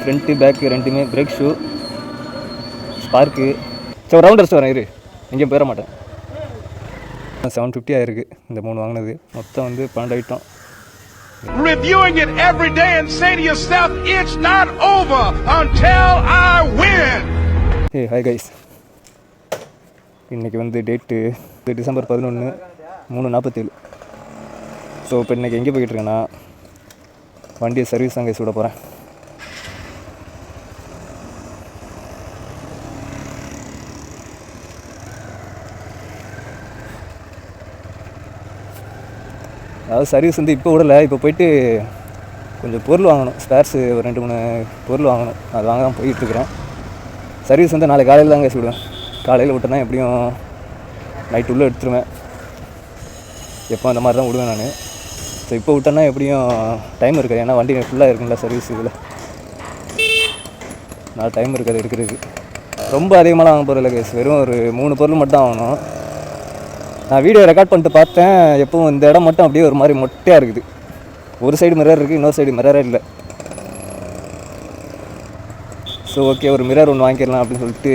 Front back ரெண்டுமே brake shoe spark. சரி round அடிச்சு வரேன், இரு எங்கேயும் போயிட மாட்டேன். 750 ஆயிருக்கு இந்த 3 வாங்கினது. மொத்தம் வந்து 12 item. Reviewing it every day and say to yourself, it's not over until I win. Hey, hi guys. இன்றைக்கி வந்து டேட்டு டிசம்பர் 11 3:47. ஸோ இப்போ இன்றைக்கி எங்கே போய்கிட்டு இருக்கேன்னா வண்டியை சர்வீஸ் அங்கே விட போகிறேன். அதாவது சர்வீஸ் வந்து இப்போ விடலை, இப்போ போயிட்டு கொஞ்சம் பொருள் வாங்கணும், ஸ்பேர்ஸு ஒரு 2-3 பொருள் வாங்கணும். அது வாங்க தான் போயிட்டுருக்கிறேன். சர்வீஸ் வந்து நாளைக்கு காலையில் தாங்க விடுவேன். காலையில் விட்டேன்னா எப்படியும் நைட்டு உள்ளே எடுத்துருவேன். எப்போ அந்த மாதிரி தான் விடுவேன் நான். ஸோ இப்போ விட்டேன்னா எப்படியும் டைம் இருக்காது, ஏன்னா வண்டி ஃபுல்லாக இருக்குங்களா சர்வீஸ் இதில். நான் டைம் இருக்காது எடுக்கிறதுக்கு. ரொம்ப அதிகமாகலாம் வாங்க போகிறதில்ல கேஸ், வெறும் ஒரு 3 பொருள் மட்டும் தான் வாங்கணும். நான் வீடியோ ரெக்கார்ட் பண்ணிட்டு பார்த்தேன், எப்பவும் இந்த இடம் மட்டும் அப்படியே ஒரு மாதிரி மொட்டையாக இருக்குது. ஒரு சைடு மிரர் இருக்குது, இன்னொரு சைடு மிரரே இல்லை. ஸோ ஓகே, ஒரு மிரர் ஒன்று வாங்கிக்கலாம் அப்படின்னு சொல்லிட்டு.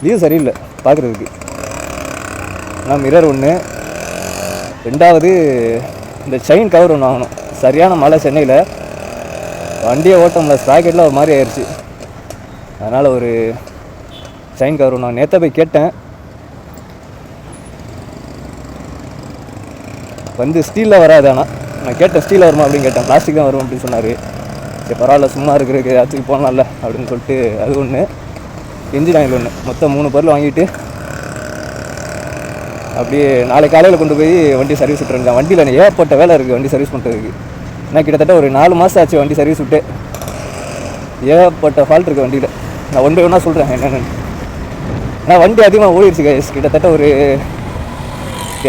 வியூ சரியில்லை பார்க்குறதுக்கு. ஆனால் மிரர் ஒன்று, 2வது இந்த செயின் கவர் ஒன்று வாங்கணும். சரியான மழை சென்னையில், வண்டியை ஓட்டமில்ல, ஸ்ப்ராக்கெட்டில் ஒரு மாதிரி ஆயிடுச்சு. அதனால் ஒரு செயின் கவர் ஒன்று நேற்று போய் கேட்டேன். வந்து ஸ்டீலில் வராது, ஆனால் நான் கேட்டேன் ஸ்டீலில் வருமா அப்படின்னு கேட்டேன். பிளாஸ்டிக் தான் வரும் அப்படின்னு சொன்னார். சரி பரவாயில்ல, சும்மா இருக்கிறதுக்கு ஏதாச்சும் போகலாம்ல அப்படின்னு சொல்லிட்டு அது ஒன்று, இன்ஜின் ஆயில் ஒன்று, மொத்தம் 3 பொருள் வாங்கிட்டு அப்படியே நாளை காலையில் கொண்டு போய் வண்டி சர்வீஸ் விட்டுருந்தேன். வண்டியில் ஏற்பட்ட வேலை இருக்குது வண்டி சர்வீஸ் பண்ணுறதுக்கு. ஏன்னா கிட்டத்தட்ட ஒரு 4 மாதம் ஆச்சு வண்டி சர்வீஸ் விட்டு. ஏற்பட்ட ஃபால்ட் இருக்குது வண்டியில். நான் ஒன் பை ஒன்றா சொல்கிறேன் என்னென்னு. ஆனால் வண்டி அதிகமாக ஓடிடுச்சு கைஸ். கிட்டத்தட்ட ஒரு,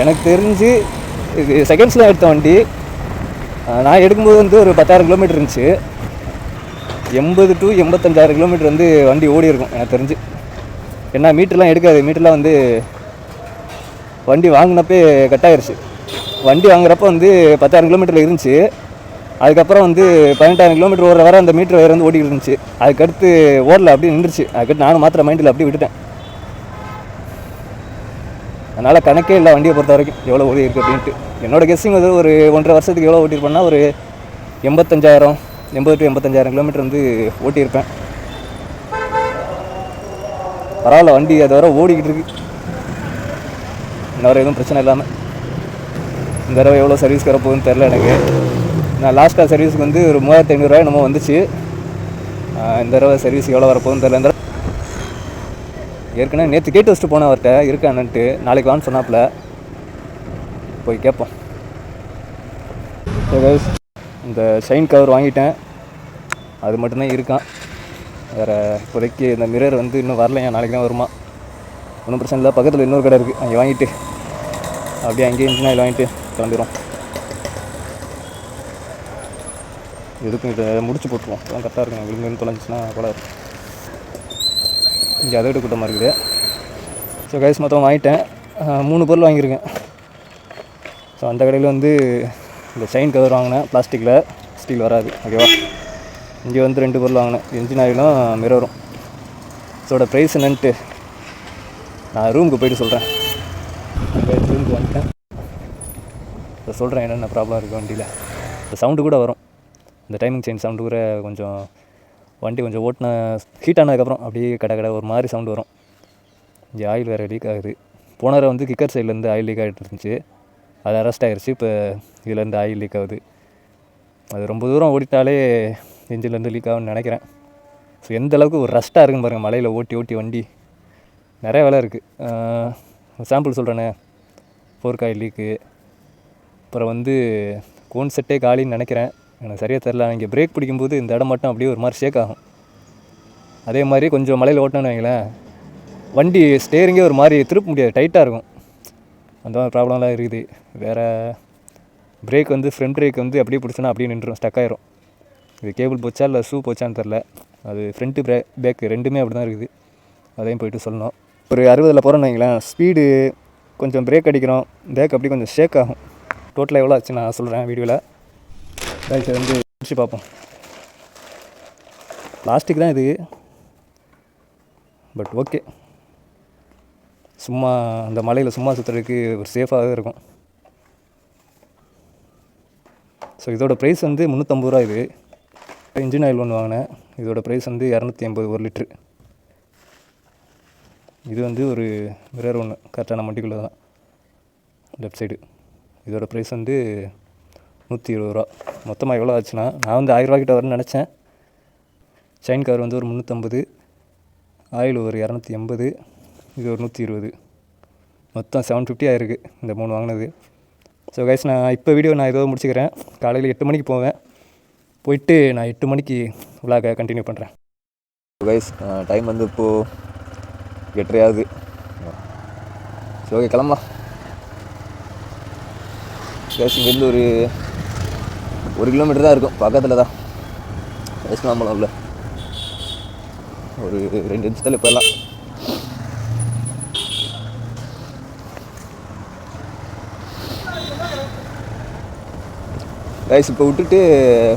எனக்கு தெரிஞ்சு இது செகண்ட்ஸில் எடுத்த வண்டி. நான் எடுக்கும்போது வந்து ஒரு 10,000 கிலோமீட்டர் இருந்துச்சு. 80 to 85,000 கிலோமீட்டர் வந்து வண்டி ஓடி இருக்கும் எனக்கு தெரிஞ்சு. ஏன்னா மீட்டர்லாம் எடுக்காது. மீட்டர்லாம் வந்து வண்டி வாங்கினப்பே கட்டாயிருச்சு. வண்டி வாங்குறப்ப வந்து 10,000 கிலோமீட்டரில் இருந்துச்சு. அதுக்கப்புறம் வந்து 18,000 கிலோமீட்டர் ஓடுற வர அந்த மீட்டர் வேறு வந்து ஓடிக்கிட்டு இருந்துச்சு. அதுக்கடுத்து ஓடல, அப்படியே நின்றுச்சு. அதுக்கடுத்து நானும் மாத்திர மைண்டில் அப்படியே விட்டுட்டேன். அதனால் கணக்கே இல்லை வண்டியை பொறுத்த வரைக்கும் எவ்வளோ ஓடி இருக்குது அப்படின்ட்டு. என்னோடய கெஸ்ஸிங் வந்து ஒரு 1.5 வருஷத்துக்கு எவ்வளோ ஓட்டியிருப்பேன்னா ஒரு 80 to 85,000 கிலோமீட்டர் வந்து ஓட்டியிருப்பேன். பரவாயில்ல, வண்டி அது வர ஓடிக்கிட்டு இருக்கு. இன்ன வரை எதுவும் பிரச்சனை இல்லாமல். இந்த தடவை எவ்வளோ சர்வீஸ் வரப்போகுதுன்னு தெரில எனக்கு. நான் லாஸ்ட்டாக சர்வீஸுக்கு வந்து ஒரு 3,500 என்னமோ வந்துச்சு. இந்த தடவை சர்வீஸ் எவ்வளோ வரப்போகுதுன்னு தெரில. இந்த ஏற்கனவே நேற்று கேட்டு வச்சுட்டு போனேன் அவர்கிட்ட இருக்கானுன்ட்டு. நாளைக்கு வான்னு சொன்னாப்புல, போய் கேட்போம். இந்த ஷைன் கவர் வாங்கிட்டேன், அது மட்டும்தான் இருக்கான். வேறு இப்போதைக்கு இந்த மிரர் வந்து இன்னும் வரலையா, நாளைக்கு தான் வருமா. ஒன்றும் பிரச்சனை இல்லை. பக்கத்தில் இன்னொரு கடை இருக்குது, அங்கே வாங்கிட்டு அப்படியே அங்கேயே இன்ஜின் ஆயில் வாங்கிட்டு கிளம்பிடுவோம். எதுக்கும் இதை முடிச்சு போட்டுருவோம், அதான் கரெக்டாக இருக்கும். விழுந்து தொலைஞ்சிச்சுன்னா கூட இங்கே அதை விட கூட்டமாக இருக்குது. ஸோ கைஸ் மொத்தம் வாங்கிட்டேன். 3 பொருள் வாங்கியிருக்கேன். ஸோ அந்த கடையில் வந்து இந்த செயின் கவர் வாங்கினேன் பிளாஸ்டிக்கில், ஸ்டீல் வராது, ஓகேவா. இங்கே வந்து 2 பொருள் வாங்கினேன், இன்ஜின் ஆயிலும் மிரரும். ஸோட ப்ரைஸ் என்னன்ட்டு நான் ரூமுக்கு போய்ட்டு சொல்கிறேன். ரூமுக்கு வந்துட்டேன், இப்போ சொல்கிறேன் என்னென்ன ப்ராப்ளம் இருக்குது வண்டியில். இந்த சவுண்டு கூட வரும், இந்த டைமிங் செயின் சவுண்டு கூட கொஞ்சம் வண்டி கொஞ்சம் ஓட்டின ஹீட் ஆனதுக்கப்புறம் அப்படியே கடை ஒரு மாதிரி சவுண்டு வரும். இங்கே ஆயில் வேறு லீக் ஆகுது. போனரை வந்து கிக்கர் சைட்லேருந்து ஆயில் லீக் ஆகிட்டு இருந்துச்சு, அது அரெஸ்ட் ஆகிடுச்சு. இப்போ இதுலேருந்து ஆயில் லீக் ஆகுது. அது ரொம்ப தூரம் ஓடிட்டாலே இன்ஜின்லேருந்து லீக் ஆகும்னு நினைக்கிறேன். ஸோ எந்த அளவுக்கு ஒரு ரஸ்ட்டாக இருக்குன்னு பாருங்கள், மலையில் ஓட்டி வண்டி. நிறைய வேலை இருக்குது. சாம்பிள் சொல்கிறேனே, ஃபோர்க் ஆயில் லீக்கு, அப்புறம் வந்து கோன் செட்டே காலின்னு நினைக்கிறேன், எனக்கு சரியாக தெரில. இங்கே பிரேக் பிடிக்கும்போது இந்த இடம் மட்டும் அப்படியே ஒரு மாதிரி ஷேக் ஆகும். அதே மாதிரி கொஞ்சம் மலையில் ஓட்டணும்னு வைங்களேன், வண்டி ஸ்டேரிங்கே ஒரு மாதிரி திருப்ப முடியாது, டைட்டாக இருக்கும். அந்த மாதிரி ப்ராப்ளம்லாம் இருக்குது. வேறு பிரேக் வந்து ஃப்ரண்ட் பிரேக் வந்து அப்படியே பிடிச்சோன்னா அப்படியே நின்றுடும், ஸ்டக் ஆகிரும். இது கேபிள் போச்சா இல்லை ஷூ போச்சான்னு தெரில. அது ஃப்ரண்ட்டு பேக் ரெண்டுமே அப்படி தான் இருக்குது. அதையும் போய்ட்டு சொல்லணும். ஒரு 60 போகிறோன்னு வைங்களேன், ஸ்பீடு கொஞ்சம் பிரேக் அடிக்கிறோம், பேக் அப்படி கொஞ்சம் ஷேக் ஆகும். டோட்டலாக எவ்வளோ ஆச்சு நான் சொல்கிறேன் வீடியோவில். பேக் வந்து முடிச்சு பார்ப்போம். பிளாஸ்டிக் தான் இது, பட் ஓகே, சும்மா அந்த மலையில் சும்மா சுற்றுறதுக்கு ஒரு சேஃபாகவே இருக்கும். ஸோ இதோட ப்ரைஸ் வந்து 350 ரூபா. இது இன்ஜின் ஆயில் ஒன்று வாங்கினேன், இதோட ப்ரைஸ் வந்து 280 1 லிட்ரு. இது வந்து ஒரு மிரர் ஒன்று கரெக்டான மண்டிக்குள்ளே தான் லெஃப்ட் சைடு. இதோட ப்ரைஸ் வந்து 120 ரூபா. மொத்தமாக எவ்வளோ ஆச்சுன்னா, நான் வந்து 1000 ரூபா கிட்ட வரும்னு நினச்சேன். செயின் கவர் வந்து ஒரு 350, ஆயில் ஒரு 280, இது ஒரு 120, மொத்தம் 750 ஆயிருக்கு இந்த 3 வாங்கினது. ஸோ கைஸ், நான் இப்போ வீடியோ நான் இதோ முடிச்சுக்கிறேன். காலையில் 8 மணிக்கு போவேன், போயிட்டு நான் 8 மணிக்கு விளாக கண்டினியூ பண்ணுறேன். கைஸ், டைம் வந்து இப்போது 8:30 ஆகுது. ஸோ ஓகே, கிளம்பலாம். கைஸ், இங்கேருந்து ஒரு 1 கிலோமீட்டர் தான் இருக்கும், பக்கத்தில் தான். பேசலாமலாம் இல்லை, ஒரு 2 நிமிஷத்தில் போயிடலாம். ரைஸ் இப்போ விட்டுட்டு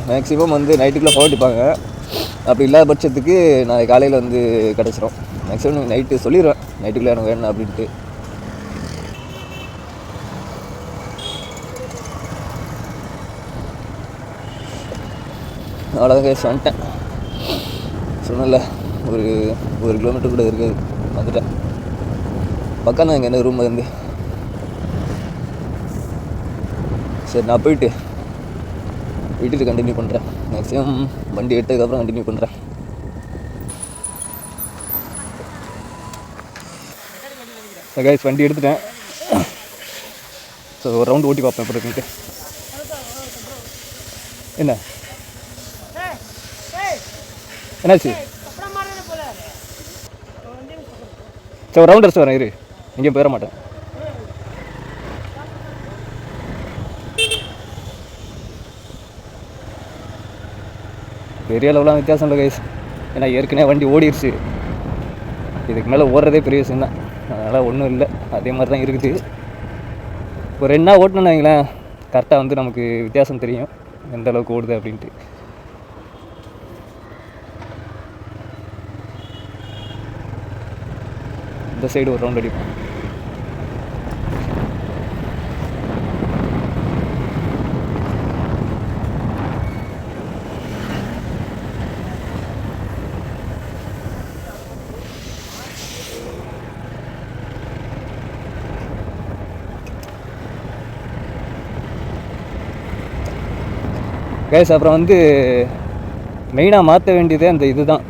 மேக்ஸிமம் வந்து நைட்டுக்குள்ளே போட்டிப்பாங்க. அப்படி இல்லாத பட்சத்துக்கு நாளைக்கு காலையில் வந்து கிடச்சிரும். மேக்ஸிமம் நைட்டு சொல்லிடுவேன், நைட்டுக்குள்ளே எனக்கு வேணும் அப்படின்ட்டு. அவ்வளோதான் கேஸ், வந்துட்டேன். சொன்னல ஒரு 1 கிலோமீட்டர் கூட இருக்குது, வந்துட்டேன். பக்கம் தான் இங்கே என்ன ரூம் வந்து. சரி, நான் போயிட்டு வீட்டுக்கு கண்டினியூ பண்ணுறேன். மேக்ஸிமம் வண்டி எடுத்ததுக்கப்புறம் கண்டினியூ பண்ணுறேன். கைஸ், வண்டி எடுத்துட்டேன். ஸோ ஒரு ரவுண்டு ஓட்டி பார்ப்பேன் இப்போ இருக்குன்ட்டு. என்னாச்சு? சரி, ஒரு ரவுண்ட் அடிச்சு வரேன், இரு, எங்கேயும் போயிட மாட்டேன். பெரிய அளவுலாம் வித்தியாசம் இல்லை கைஸ், ஏன்னா ஏற்கனவே வண்டி ஓடிடுச்சு. இதுக்கு மேலே ஓடுறதே பெரிய விஷயம் தான், அதனால் ஒன்றும் இல்லை, அதே மாதிரி தான் இருக்குது. ஒரு 2 நாள் ஓட்டணும்னு வைங்களேன், கரெக்டாக வந்து நமக்கு வித்தியாசம் தெரியும் எந்த அளவுக்கு ஓடுது அப்படின்ட்டு. இந்த சைடு ஒரு ரவுண்ட் அடிப்போம். கைஸ், அப்புறம் வந்து மெயினாக மாற்ற வேண்டியதே அந்த இது தான்,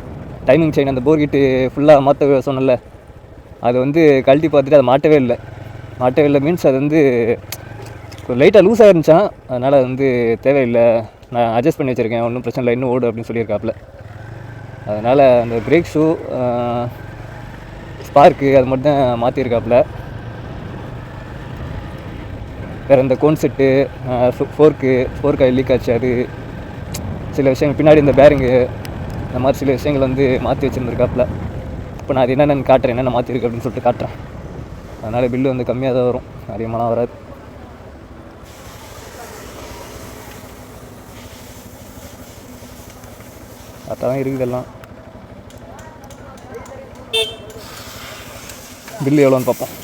டைமிங் செயின். அந்த போர்கிட்டு ஃபுல்லாக மாற்ற சொன்னல, அது வந்து கழட்டி பார்த்துட்டு அதை மாட்டவே இல்லை மீன்ஸ் அது வந்து லைட்டாக லூஸாக இருந்துச்சான். அதனால் அது வந்து தேவையில்லை, நான் அட்ஜஸ்ட் பண்ணி வச்சுருக்கேன், ஒன்றும் பிரச்சனை இல்லை, இன்னும் ஓடு அப்படின்னு சொல்லியிருக்காப்புல. அதனால் அந்த பிரேக் ஷூ, ஸ்பார்க்கு அது மட்டும் தான் மாற்றிருக்காப்புல. வேறு இந்த கோன் செட்டு, ஃபோர்க்கு லீக் ஆச்சு, அது சில விஷயங்கள், பின்னாடி இந்த பேரிங்கு, இந்த மாதிரி சில விஷயங்கள் வந்து மாற்றி வச்சுருந்துருக்காப்புல. இப்போ நான் அது என்னென்னு காட்டுறேன், என்னென்ன மாற்றிருக்கு அப்படின்னு சொல்லிட்டு காட்டுறேன். அதனால் பில்லு வந்து கம்மியாக தான் வரும், அதிகமாகலாம் வராது. கரெக்டாக தான் இருக்குது எல்லாம். பில்லு எவ்வளோன்னு பார்ப்போம்.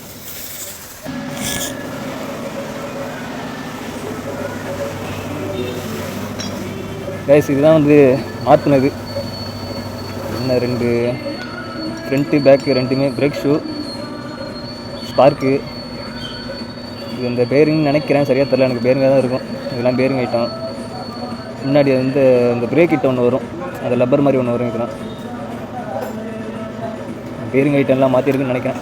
கைஸ், இதுதான் வந்து மாற்றினது. என்ன 2 ஃப்ரண்ட்டு பேக்கு ரெண்டுமே பிரேக் ஷூ, ஸ்பார்க்கு, இது இந்த பேரிங்னு நினைக்கிறேன், சரியாக தெரியல, எனக்கு பேரிங்காக தான் இருக்கும். இதெல்லாம் பேரிங் ஐட்டம். முன்னாடி வந்து இந்த பிரேக் கிட்ட ஒன்று வரும், அது லப்பர் மாதிரி ஒன்று வரும். இதெல்லாம் பேரிங் ஐட்டம்லாம் மாற்றிருக்குன்னு நினைக்கிறேன்.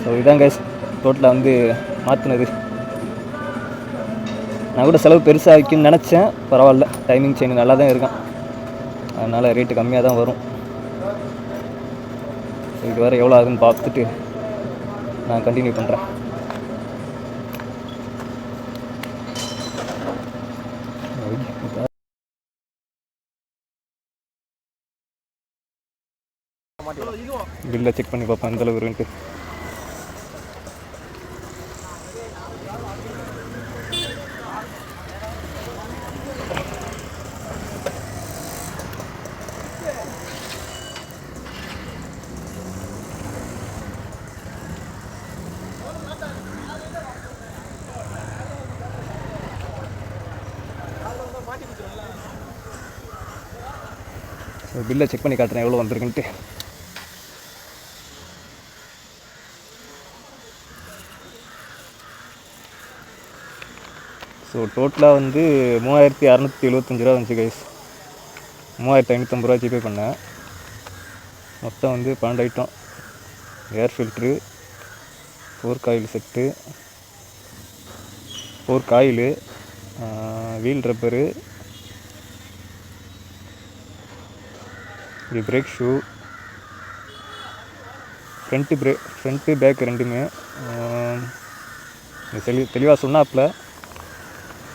ஸோ இதுதான் கைஸ் டோட்டலாக வந்து மாற்றினது. நான் கூட செலவு பெருசாக வைக்குன்னு நினச்சேன், பரவாயில்ல, டைமிங் செயின் நல்லா தான் இருக்கும், அதனால் ரேட்டு கம்மியாக தான் வரும். ஸோ இது வேறு எவ்வளோ ஆகுதுன்னு பார்த்துட்டு நான் கண்டினியூ பண்ணுறேன். பில்லை செக் பண்ணி பார்ப்பேன் எந்தளவு இருக்குன்ட்டு. பில்லை செக் பண்ணி காட்டுறேன் எவ்வளோ வந்திருக்குன்ட்டு. ஸோ டோட்டலாக வந்து 3675 ரூபா வந்துச்சு கைஸ். 3550 ரூபா ஜிபே பண்ணேன். மொத்தம் வந்து 12 item. Air filter, 4 coil set, 4 coil, wheel rubber, இது பிரேக் ஷூ, ஃப்ரண்ட்டு பேக் ரெண்டுமே தெளிவாக சொன்னாப்புல.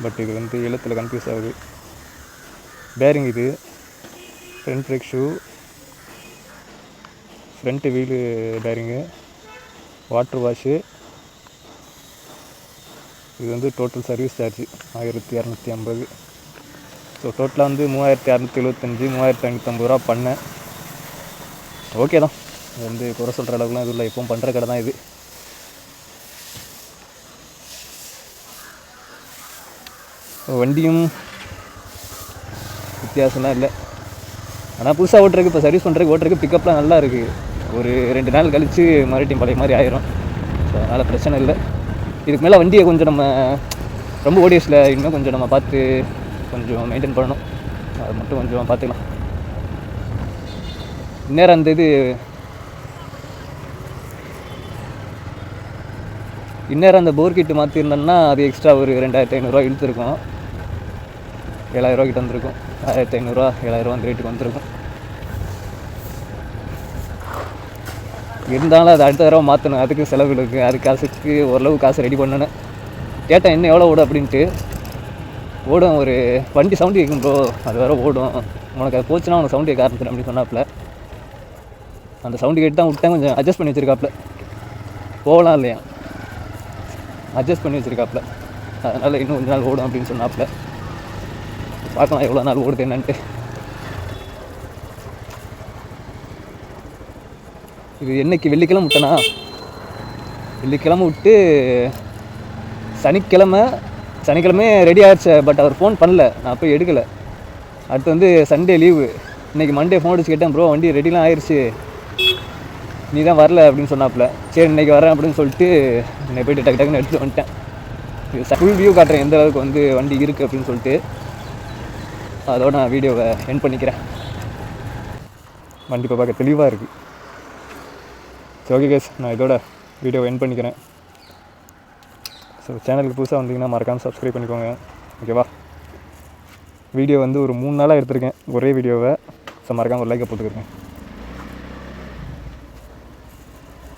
பட் இது வந்து எழுத்தில் கன்ஃபியூஸ் ஆகுது. பேரிங் இது, front brake shoe, front wheel bearing, water wash. இது வந்து டோட்டல் சர்வீஸ் சார்ஜ் 1250. ஸோ டோட்டலாக வந்து 3675 3550 ரூபா பண்ணேன். ஓகே தான், இது வந்து குறை சொல்கிற அளவுக்குலாம் இது இல்லை, எப்பவும் பண்ணுற கடை தான் இது. வண்டியும் வித்தியாசம்லாம் இல்லை. ஆனால் புதுசாக ஓட்டுறதுக்கு இப்போ சர்வீஸ் பண்ணுறதுக்கு ஓட்டுறதுக்கு பிக்கப்லாம் நல்லா இருக்குது. ஒரு 2 நாள் கழித்து மறுபடியும் பழைய மாதிரி ஆயிரும். ஸோ அதனால் பிரச்சனை இல்லை. இதுக்கு மேலே வண்டியை கொஞ்சம் நம்ம ரொம்ப ஓடிஎஸில் இன்னும் கொஞ்சம் நம்ம பார்த்து கொஞ்சம் மெயின்டைன் பண்ணணும். அது மட்டும் கொஞ்சம் பார்த்துக்கலாம். இந்நேரம் அந்த இந்நேரம் அந்த போர் கிட்டு மாற்றிருந்தோம்னா அது எக்ஸ்ட்ரா ஒரு 2500 ரூபா இழுத்துருக்கும். 7000 ரூபா கிட்ட வந்திருக்கும். 1500 ரூபா 7000 ரூபா அந்த ரேட்டுக்கு வந்திருக்கும். இருந்தாலும் அது அடுத்த தடவை மாற்றணும், அதுக்கு செலவு இருக்குது. அது காசுக்கு ஓரளவு காசு ரெடி பண்ணணும். கேட்டேன் இன்னும் எவ்வளோ ஓடும் அப்படின்ட்டு. ஓடும், ஒரு வண்டி சவுண்டு கேட்கும் ப்ரோ, அது வேறு ஓடும், உனக்கு அது போச்சுன்னா உனக்கு சவுண்டு கேட்க ஆரம்பிச்சிடும் அப்படின்னு சொன்னாப்புல. அந்த சவுண்டு கேட்டு தான் விட்டேன். கொஞ்சம் அட்ஜஸ்ட் பண்ணி வச்சுருக்காப்புல. போகலாம் இல்லையா, அட்ஜஸ்ட் பண்ணி வச்சுருக்காப்புல. அதனால் இன்னும் கொஞ்ச நாள் ஓடும் அப்படின்னு சொன்னாப்புல. பார்க்கலாம் எவ்வளோ நாள் ஓடுது என்னன்ட்டு. இது என்னைக்கு வெள்ளிக்கிழமை விட்டேனா, வெள்ளிக்கிழமை விட்டு சனிக்கிழமை ரெடி ஆகிடுச்சு. பட் அவர் ஃபோன் பண்ணல, நான் போய் எடுக்கலை. அடுத்து வந்து சண்டே லீவு. இன்றைக்கி மண்டே ஃபோன் அடிச்சு கேட்டேன், ப்ரோ வண்டி ரெடிலாம் ஆயிடுச்சு, நீ தான் வரல அப்படின்னு சொன்னாப்புல. சரி இன்றைக்கி வரேன் அப்படின்னு சொல்லிட்டு இன்னைக்கு போய்ட்டு டக்குன்னு எடுத்துகிட்டு வந்துட்டேன். இது ஃபுல் வியூ காட்டுறேன் எந்த அளவுக்கு வந்து வண்டி இருக்குது அப்படின்னு சொல்லிட்டு. அதோட நான் வீடியோவை எண்ட் பண்ணிக்கிறேன். வண்டி இப்போ பார்க்க தெளிவாக இருக்குது. சரி ஓகே கேஸ், நான் இதோட வீடியோவை எண்ட் பண்ணிக்கிறேன். ஸோ சேனலுக்கு புதுசாக வந்தீங்கன்னா மறக்காமல் சப்ஸ்கிரைப் பண்ணிக்கோங்க, ஓகேவா? வீடியோ வந்து ஒரு 3 நாளாக எடுத்திருக்கேன் ஒரே வீடியோவை. ஸோ மறக்காமல் ஒரு லைக்கை போட்டுக்கிறேன்.